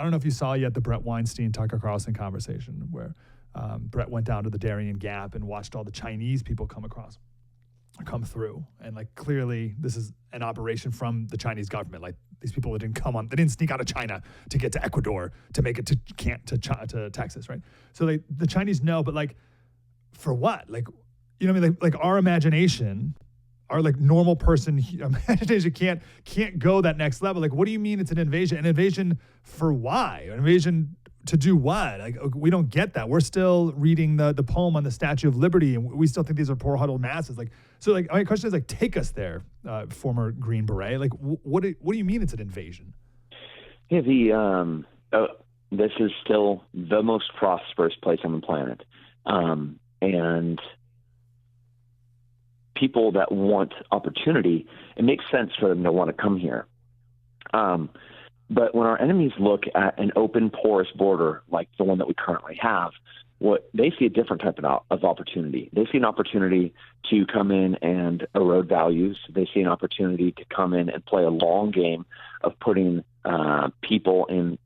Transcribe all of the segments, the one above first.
don't know if you saw yet the Brett Weinstein Tucker Carlson conversation where Brett went down to the Darien Gap and watched all the Chinese people come through. And like, clearly this is an operation from the Chinese government. Like, these people that they didn't sneak out of China to get to Ecuador to make it to Texas, right? So the Chinese know, but like, for what? Like, you know what I mean? Like our imagination, our like normal person imagination can't go that next level. Like, what do you mean it's an invasion? An invasion for why? An invasion to do what? Like, we don't get that. We're still reading the poem on the Statue of Liberty, and we still think these are poor huddled masses. Like, so like my question is like, take us there, former Green Beret. Like, what do you mean it's an invasion? Yeah, this is still the most prosperous place on the planet, and people that want opportunity, it makes sense for them to want to come here. But when our enemies look at an open, porous border like the one that we currently have, what they see a different type of opportunity. They see an opportunity to come in and erode values. They see an opportunity to come in and play a long game of putting people in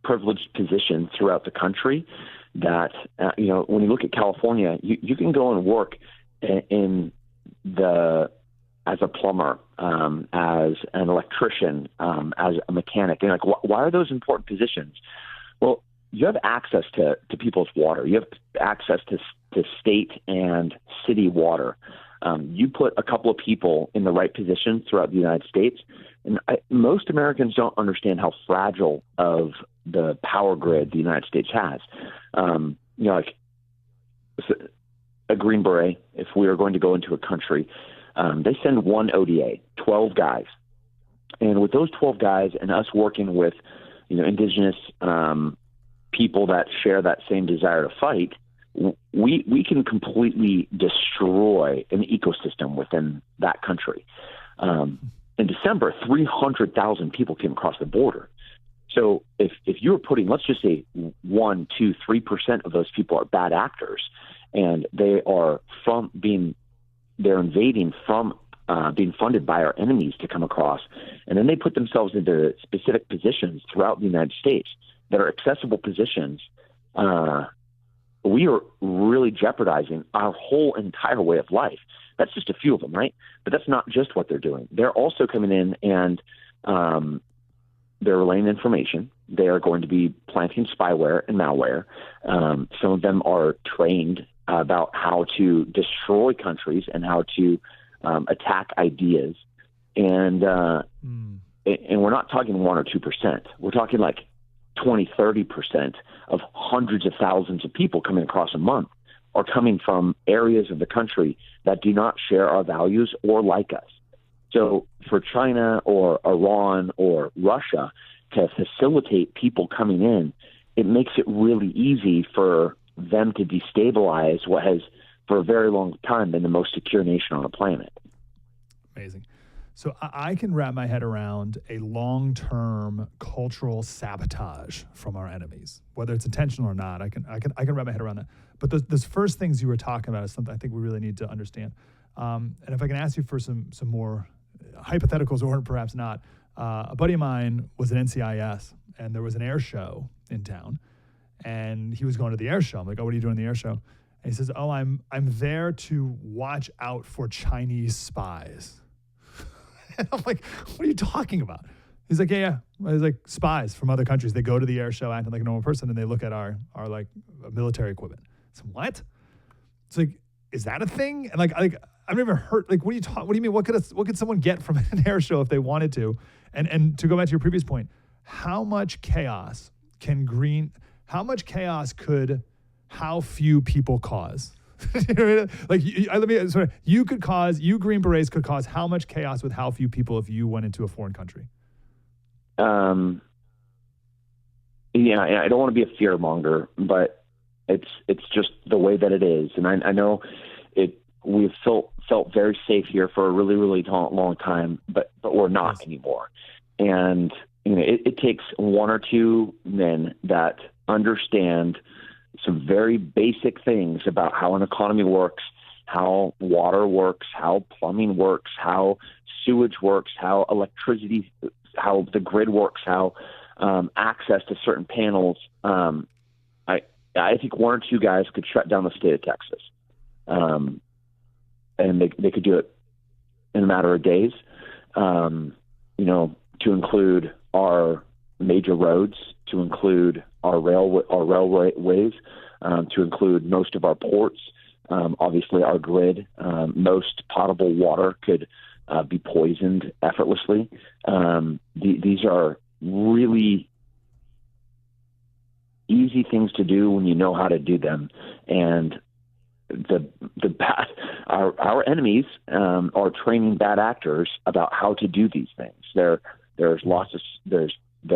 privileged positions throughout the country. That when you look at California, you can go and work as a plumber, as an electrician, as a mechanic. And like, why are those important positions? Well, you have access to people's water. You have access to state and city water. You put a couple of people in the right position throughout the United States, and most Americans don't understand how fragile of the power grid the United States has. Like a Green Beret, if we are going to go into a country, they send one ODA, 12 guys. And with those 12 guys and us working with, indigenous people that share that same desire to fight, we can completely destroy an ecosystem within that country. In December, 300,000 people came across the border. So if you were putting, let's just say 1%, 2%, 3% of those people are bad actors, and they're invading from being funded by our enemies to come across, and then they put themselves into specific positions throughout the United States that are accessible positions. We are really jeopardizing our whole entire way of life. That's just a few of them, right? But that's not just what they're doing. They're also coming in and they're relaying information. They are going to be planting spyware and malware. Some of them are trained about how to destroy countries and how to attack ideas. And we're not talking 1 or 2%. We're talking like 20, 30% of hundreds of thousands of people coming across a month are coming from areas of the country that do not share our values or like us. So for China or Iran or Russia to facilitate people coming in, it makes it really easy for them to destabilize what has for a very long time been the most secure nation on the planet. Amazing. So I can wrap my head around a long-term cultural sabotage from our enemies, whether it's intentional or not. I can wrap my head around that. But those first things you were talking about is something I think we really need to understand. And if I can ask you for some more hypotheticals, or perhaps not, a buddy of mine was at NCIS, and there was an air show in town, and he was going to the air show. I'm like, oh, what are you doing at the air show? And he says, oh, I'm there to watch out for Chinese spies. And I'm like, what are you talking about? He's like, yeah. He's like, spies from other countries. They go to the air show acting like a normal person, and they look at our like military equipment. So what? It's like, is that a thing? And like I've never heard. Like, what do you mean? What could someone get from an air show if they wanted to? And to go back to your previous point, how much chaos could how few people cause? You know what I mean? Like, you Green Berets could cause how much chaos with how few people if you went into a foreign country? Yeah, I don't want to be a fear monger, but it's just the way that it is. And I know we've felt very safe here for a really, really long time, but we're not anymore. And it takes one or two men that understand some very basic things about how an economy works, how water works, how plumbing works, how sewage works, how electricity, how the grid works, how access to certain panels. I think one or two guys could shut down the state of Texas, and they could do it in a matter of days. To include our major roads, to include our railways, to include most of our ports, obviously our grid. Most potable water could be poisoned effortlessly. These are really easy things to do when you know how to do them, and our enemies are training bad actors about how to do these things. There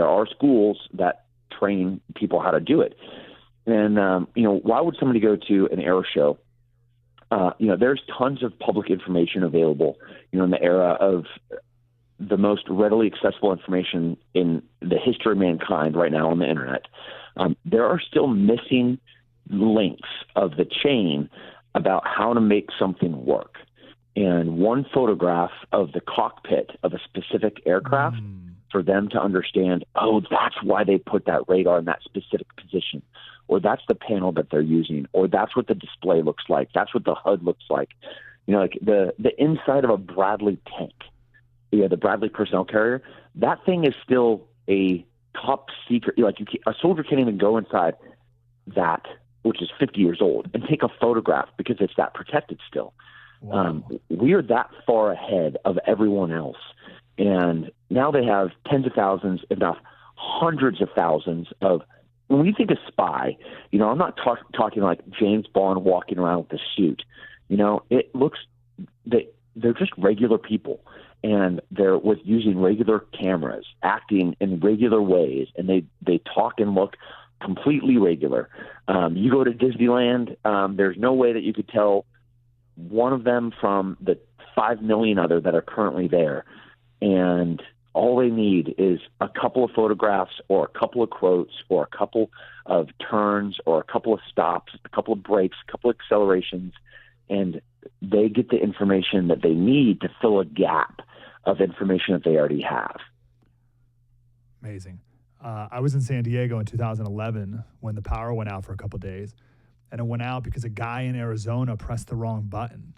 are schools that train people how to do it, and why would somebody go to an air show? There's tons of public information available. In the era of the most readily accessible information in the history of mankind right now on the internet, there are still missing links of the chain about how to make something work. And one photograph of the cockpit of a specific aircraft for them to understand, oh, that's why they put that radar in that specific position, or that's the panel that they're using, or that's what the display looks like, that's what the HUD looks like. Like the inside of a Bradley tank, the Bradley personnel carrier, that thing is still a top secret. A soldier can't even go inside that, which is 50 years old, and take a photograph because it's that protected still. Wow. We are that far ahead of everyone else. And now they have tens of thousands, if not hundreds of thousands of, when you think of spy, I'm not talking like James Bond walking around with a suit. It looks, they're just regular people, and they're using regular cameras, acting in regular ways, and they talk and look completely regular. You go to Disneyland, there's no way that you could tell one of them from the 5 million other that are currently there. And all they need is a couple of photographs or a couple of quotes or a couple of turns or a couple of stops, a couple of brakes, a couple of accelerations, and they get the information that they need to fill a gap of information that they already have. Amazing. I was in San Diego in 2011 when the power went out for a couple of days, and it went out because a guy in Arizona pressed the wrong button.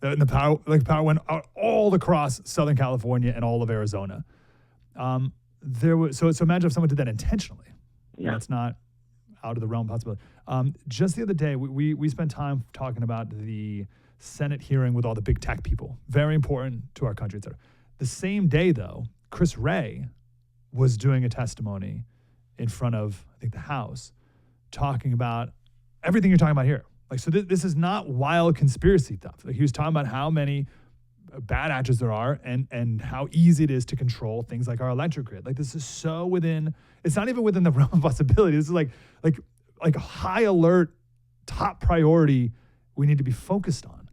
And the power went out all across Southern California and all of Arizona. So imagine if someone did that intentionally. Yeah. That's not out of the realm of possibility. Just the other day, we spent time talking about the Senate hearing with all the big tech people. Very important to our country, et cetera. The same day, though, Chris Wray was doing a testimony in front of, I think, the House, talking about everything you're talking about here. So this is not wild conspiracy stuff. He was talking about how many bad actors there are and how easy it is to control things like our electric grid. This is so within, it's not even within the realm of possibility. This is like high alert, top priority we need to be focused on.